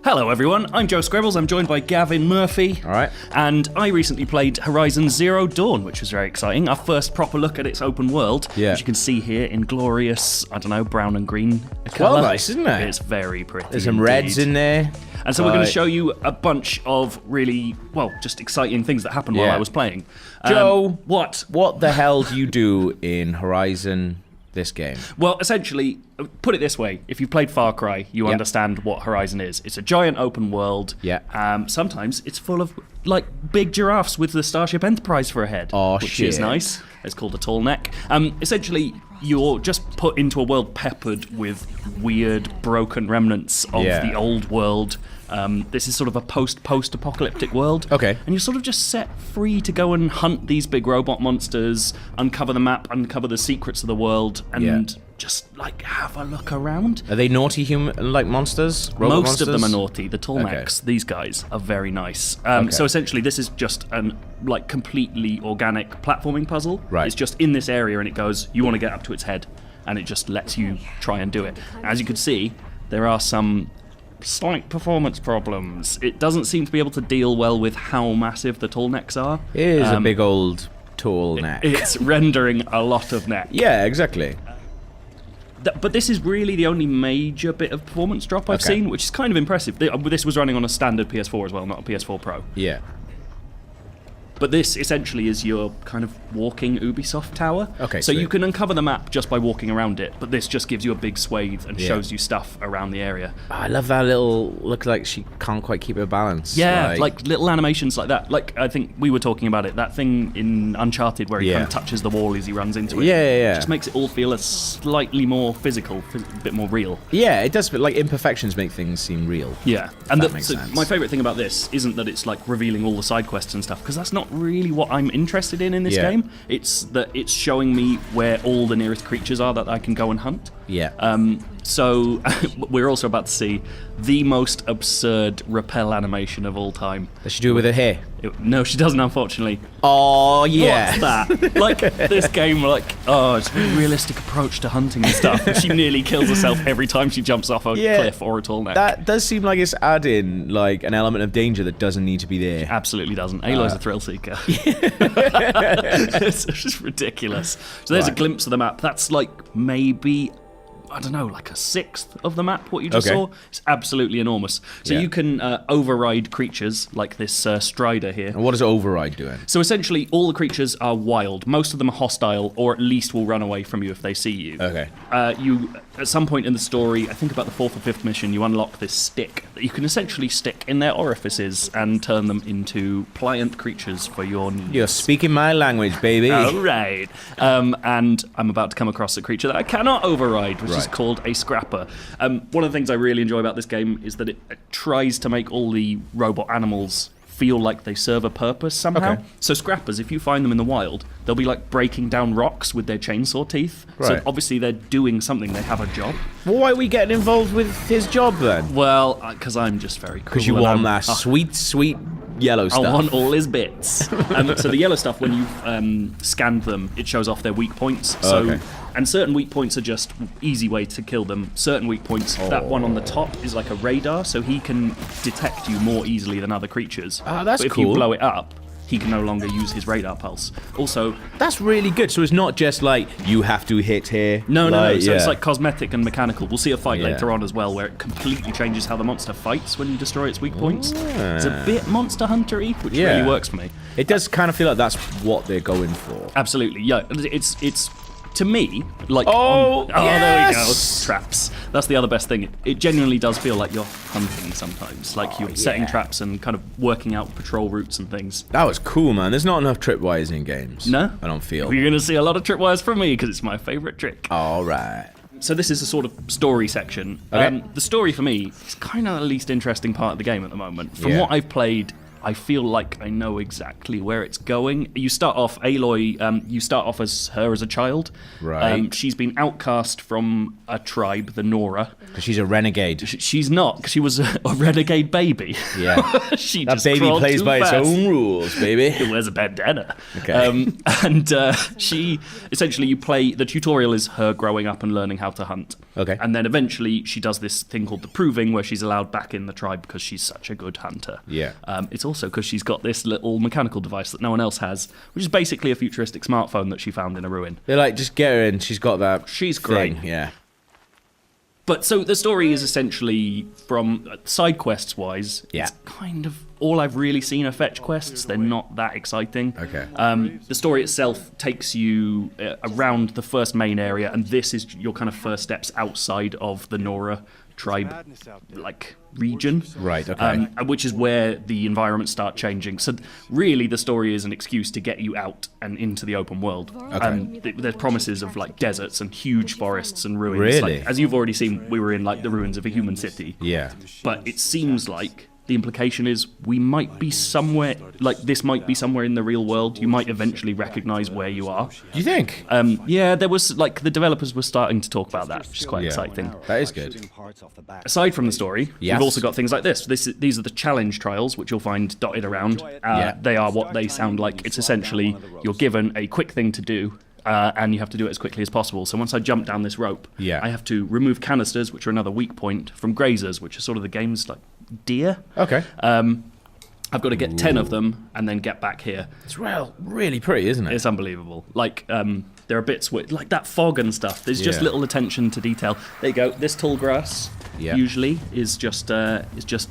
Hello everyone, I'm Joe Screbbles, I'm joined by Gavin Murphy. Alright. And I recently played Horizon Zero Dawn, which was very exciting. Our first proper look at its open world, Yeah. which you can see here in glorious, brown and green colour. Well, nice, isn't it? It's very pretty. There's some indeed. reds in there. And so we're going to show you a bunch of really, just exciting things that happened while Yeah. I was playing. Joe, What? What the hell do you do in Horizon, this game? Well, essentially, put it this way. If you've played Far Cry, you understand what Horizon is. It's a giant open world. Yeah. Sometimes it's full of, big giraffes with the Starship Enterprise for a head. Oh, which shit. is nice. It's called a tall neck. Essentially, you're just put into a world peppered with weird, broken remnants of the old world. This is sort of a post-apocalyptic world. Okay. And you're sort of just set free to go and hunt these big robot monsters, uncover the map, uncover the secrets of the world, and just, have a look around. Are they naughty human, monsters? Robot Most of them are monsters? naughty. The Tallnecks, these guys, are very nice. So essentially, this is just an completely organic platforming puzzle. Right. It's just in this area, and it goes, you want to get up to its head, and it just lets you try and do it. As you can see, there are some slight performance problems. It doesn't seem to be able to deal well with how massive the Tallnecks are. It is a big old tall neck. It's rendering a lot of neck. Yeah, exactly. But this is really the only major bit of performance drop I've seen, which is kind of impressive. This was running on a standard PS4 as well, not a PS4 Pro. Yeah. But this essentially is your kind of walking Ubisoft tower. Okay, so sweet. you can uncover the map just by walking around it, but this just gives you a big swathe and shows you stuff around the area. I love that little, look like she can't quite keep her balance. Yeah, like little animations like that. I think we were talking about it, that thing in Uncharted where he kind of touches the wall as he runs into it. Yeah. Just makes it all feel a slightly more physical, a bit more real. Yeah, it does, but imperfections make things seem real. Yeah, and that makes sense. My favourite thing about this isn't that it's revealing all the side quests and stuff, because that's not really what I'm interested in this game. It's that it's showing me where all the nearest creatures are that I can go and hunt. Yeah. So we're also about to see the most absurd rappel animation of all time. Does she do it with her hair? No, she doesn't, unfortunately. Oh, yeah. What's that? This game, it's a very realistic approach to hunting and stuff. She nearly kills herself every time she jumps off a cliff or a tall neck. That does seem like it's adding an element of danger that doesn't need to be there. Absolutely doesn't. Aloy's a thrill seeker. It's just ridiculous. So there's a glimpse of the map. That's maybe, I don't know, a sixth of the map, what you just saw. It's absolutely enormous. So you can override creatures like this Strider here. And what is Override doing? So essentially, all the creatures are wild. Most of them are hostile, or at least will run away from you if they see you. Okay. You, at some point in the story, I think about the 4th or 5th mission, you unlock this stick that you can essentially stick in their orifices and turn them into pliant creatures for your needs. You're speaking my language, baby. All right. And I'm about to come across a creature that I cannot override, which is called a Scrapper. One of the things I really enjoy about this game is that it tries to make all the robot animals feel like they serve a purpose somehow. Okay. So Scrappers, if you find them in the wild, they'll be breaking down rocks with their chainsaw teeth. Right. So obviously they're doing something. They have a job. Well, why are we getting involved with his job then? Well, because I'm just very cool. Because you want that sweet, sweet yellow stuff. I want all his bits. So the yellow stuff, when you've scanned them, it shows off their weak points. And certain weak points are just easy way to kill them. Certain weak points, that one on the top is like a radar, so he can detect you more easily than other creatures. Ah, that's but if cool. you blow it up, he can no longer use his radar pulse. Also, that's really good. So it's not just you have to hit here. No. So it's cosmetic and mechanical. We'll see a fight later on as well, where it completely changes how the monster fights when you destroy its weak points. It's a bit Monster Hunter-y, which really works for me. It does kind of feel like that's what they're going for. Absolutely, yeah. It's to me, there we go, traps. That's the other best thing. It genuinely does feel like you're hunting sometimes, you're setting traps and kind of working out patrol routes and things. That was cool, man. There's not enough tripwires in games. No? I don't feel. You're going to see a lot of tripwires from me, because it's my favourite trick. All right. So this is a sort of story section. Okay. The story for me is kind of the least interesting part of the game at the moment. From what I've played, I feel like I know exactly where it's going. You start off, Aloy, you start off as her as a child. Right. She's been outcast from a tribe, the Nora. Because she's a renegade. She's not, because she was a renegade baby. Yeah. She that just baby plays by fast. its own rules, baby. It wears a bandana. Okay. And she, essentially you play, the tutorial is her growing up and learning how to hunt. Okay. And then eventually she does this thing called the proving, where she's allowed back in the tribe because she's such a good hunter. Yeah. It's also because she's got this little mechanical device that no one else has, which is basically a futuristic smartphone that she found in a ruin. They're like, just get her in. She's got that. She's thing. great. Yeah. But so the story is essentially, from side quests wise, Yeah. it's kind of all I've really seen are fetch quests. They're not that exciting. Okay. The story itself takes you around the first main area, and this is your kind of first steps outside of the Nora tribe, like, region. Right, okay. Which is where the environments start changing. So really the story is an excuse to get you out and into the open world. Okay. There's promises of, like, deserts and huge forests and ruins. Really? Like, as you've already seen, we were in, like, the ruins of a human city. Yeah. But it seems like the implication is we might be somewhere, like, this might be somewhere in the real world. You might eventually recognize where you are. Do you think? Yeah, there was, like, the developers were starting to talk about that, which is quite exciting. That is good. Aside from the story, Yes. we've also got things like this. These are the challenge trials, which you'll find dotted around. Yeah. They are what they sound like. It's essentially you're given a quick thing to do, and you have to do it as quickly as possible. So once I jump down this rope, Yeah. I have to remove canisters, which are another weak point, from grazers, which are sort of the game's, like, deer. Okay. I've got to get 10 of them and then get back here. It's really pretty, isn't it? It's unbelievable. Like, there are bits with, like, that fog and stuff. There's just Yeah. little attention to detail. There you go. This tall grass usually is just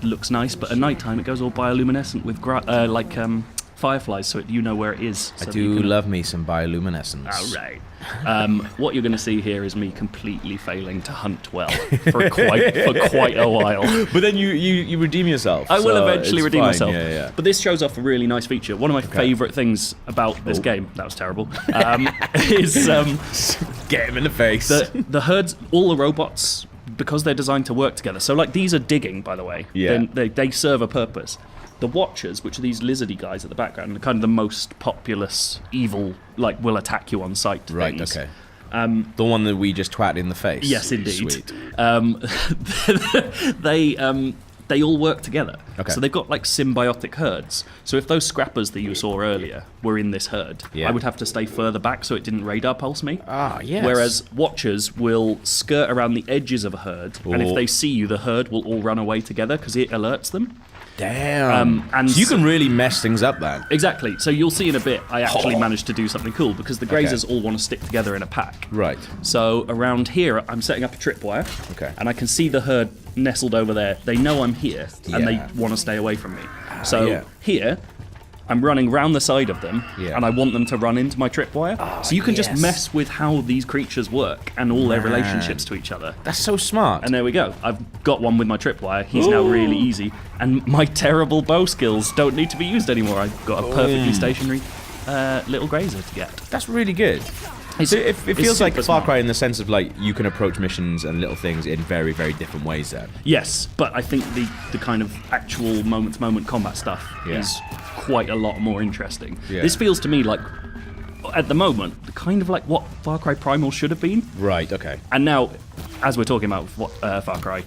looks nice, but at night time it goes all bioluminescent with fireflies, so you know where it is. I So do you can... love me some bioluminescence. All right. What you're going to see here is me completely failing to hunt well for quite a while. But then you redeem yourself. I will so eventually it's redeem fine. myself. Yeah. But this shows off a really nice feature. One of my favourite things about this game, that was terrible, is Get him in the face. the herds, all the robots, because they're designed to work together. So, like, these are digging, by the way. Yeah. They serve a purpose. The Watchers, which are these lizardy guys at the background, are kind of the most populous, evil, like, will attack you on sight Right, things. okay. The one that we just twat in the face. Yes, indeed. Sweet. They all work together. Okay. So they've got, like, symbiotic herds. So if those scrappers that you saw earlier were in this herd, Yeah. I would have to stay further back so it didn't radar pulse me. Ah, yes. Whereas Watchers will skirt around the edges of a herd, and if Oh. they see you, the herd will all run away together because it alerts them. Damn. and so you can really mess things up then. Exactly. So you'll see in a bit, I actually managed to do something cool because the grazers Okay. all want to stick together in a pack. Right. So around here, I'm setting up a tripwire. Okay. And I can see the herd nestled over there. They know I'm here, and they Yeah. want to stay away from me. So yeah. here, I'm running round the side of them, Yeah. and I want them to run into my tripwire. So you can just yes. mess with how these creatures work and all their relationships to each other. That's so smart. And there we go. I've got one with my tripwire. He's now really easy. And my terrible bow skills don't need to be used anymore. I've got a perfectly stationary little grazer to get. That's really good. It's, So it feels like super Far smart. Cry in the sense of, like, you can approach missions and little things in very, very different ways then. Yes, but I think the kind of actual moment-to-moment combat stuff Yeah. is quite a lot more interesting. Yeah. This feels to me like, at the moment, kind of like what Far Cry Primal should have been. Right, okay. And now, as we're talking about Far Cry,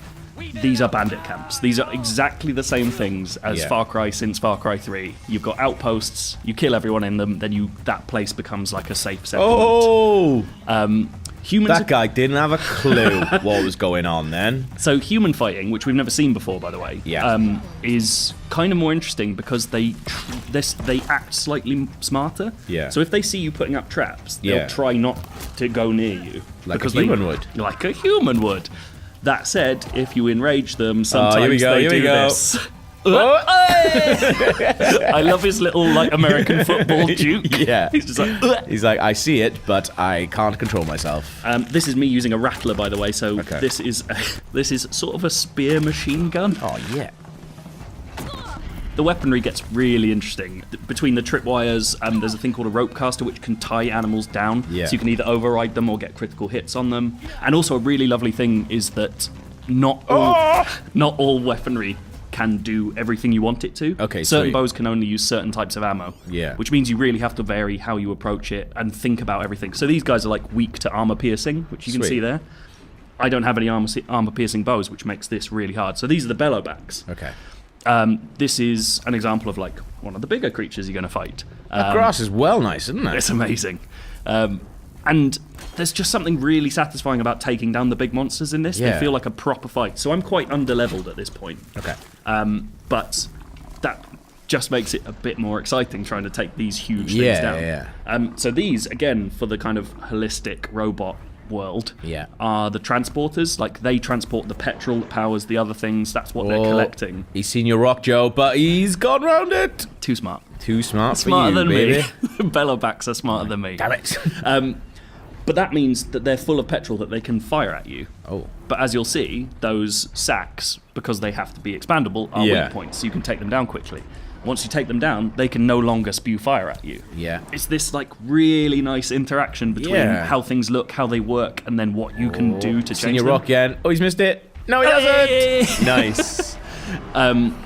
these are bandit camps. These are exactly the same things as Yeah. Far Cry since Far Cry 3. You've got outposts, you kill everyone in them, then that place becomes like a safe settlement. Oh! Humans That guy didn't have a clue what was going on then. So human fighting, which we've never seen before, by the way, Yeah. is kind of more interesting because they act slightly smarter. Yeah. So if they see you putting up traps, they'll Yeah. try not to go near you. Like because a human would. Like a human would. That said, if you enrage them, sometimes here we go, they here we do go. this. I love his little, like, American football juke. Yeah. He's just like, "Ugh." He's like, I see it, but I can't control myself. This is me using a rattler, by the way. So Okay. this is sort of a spear machine gun. Oh, yeah. The weaponry gets really interesting. Between the tripwires, there's a thing called a rope caster which can tie animals down. Yeah. So you can either override them or get critical hits on them. And also a really lovely thing is that not all weaponry can do everything you want it to. Okay, certain sweet. bows can only use certain types of ammo. Yeah. Which means you really have to vary how you approach it and think about everything. So these guys are, like, weak to armor piercing, which you can Sweet. see there. I don't have any armor piercing bows, which makes this really hard. So these are the bellowbacks. Okay. This is an example of, like, one of the bigger creatures you're going to fight. That grass is well nice, isn't it? It's amazing. And there's just something really satisfying about taking down the big monsters in this. Yeah. They feel like a proper fight. So I'm quite underleveled at this point. Okay. But that just makes it a bit more exciting trying to take these huge things down. Yeah. So these, again, for the kind of holistic robot world, are the transporters. Like, they transport the petrol that powers the other things. That's what they're collecting. He's seen your rock, Joe, but he's gone round it. Too smart. Too smart for Smarter you, than baby. me. Bellowbacks are smarter than me. Damn it. But that means that they're full of petrol that they can fire at you. Oh. But as you'll see, those sacks, because they have to be expandable, are weak points, so you can take them down quickly. Once you take them down, they can no longer spew fire at you. Yeah. It's this like really nice interaction between how things look, how they work, and then what you can do to change Seen your them. rock again. Oh, he's missed it. No, he hasn't. Nice.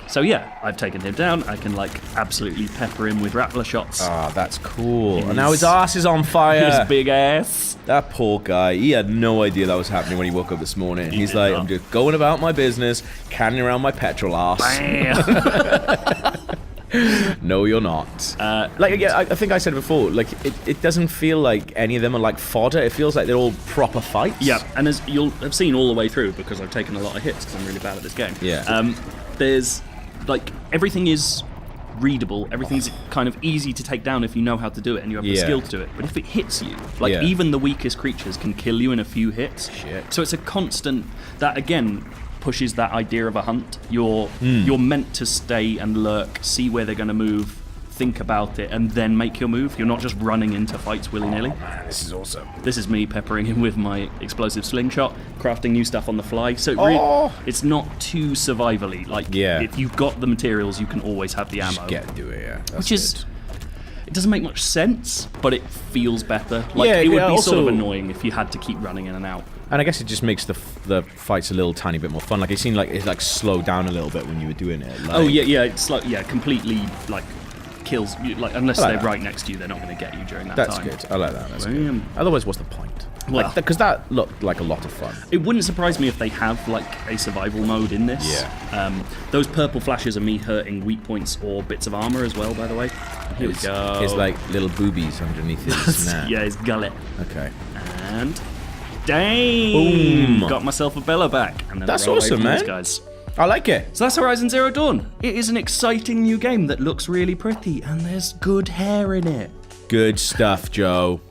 So yeah, I've taken him down. I can like absolutely pepper him with Rappler shots. Oh, that's cool. And now his ass is on fire. His big ass. That poor guy, he had no idea that was happening when he woke up this morning. He's like, I'm just going about my business, canning around my petrol ass. Bam. No, you're not. I think I said before, like, it doesn't feel like any of them are like fodder. It feels like they're all proper fights. Yeah, and as you'll have seen all the way through, because I've taken a lot of hits because I'm really bad at this game. Yeah. There's, like, everything is readable. Everything's kind of easy to take down if you know how to do it and you have the skill to do it. But if it hits you, like, even the weakest creatures can kill you in a few hits. Shit. So it's a constant, that again pushes that idea of a hunt. You're meant to stay and lurk, see where they're going to move, think about it, and then make your move. You're not just running into fights willy-nilly. Oh, man, this is awesome. This is me peppering him with my explosive slingshot, crafting new stuff on the fly. So it's not too survivally. Like, if you've got the materials, you can always have the ammo. Just get to it, yeah. That's which is, good. it doesn't make much sense, but it feels better. Like, it would be sort of annoying if you had to keep running in and out. And I guess it just makes the fights a little tiny bit more fun. Like, it seemed like it like slowed down a little bit when you were doing it. Like, it's like completely like kills you. Like, unless they're right next to you, they're not going to get you during that time. That's good. I like that. That's good. Otherwise, what's the point? Well, because that looked like a lot of fun. It wouldn't surprise me if they have like a survival mode in this. Yeah. Those purple flashes are me hurting weak points or bits of armor as well, by the way. Here we go. His like little boobies underneath his neck. Yeah, his gullet. Okay. And dang! Boom! Got myself a bellow back. And then That's I ran away awesome, from man. those guys. I like it. So that's Horizon Zero Dawn. It is an exciting new game that looks really pretty, and there's good hair in it. Good stuff, Joe.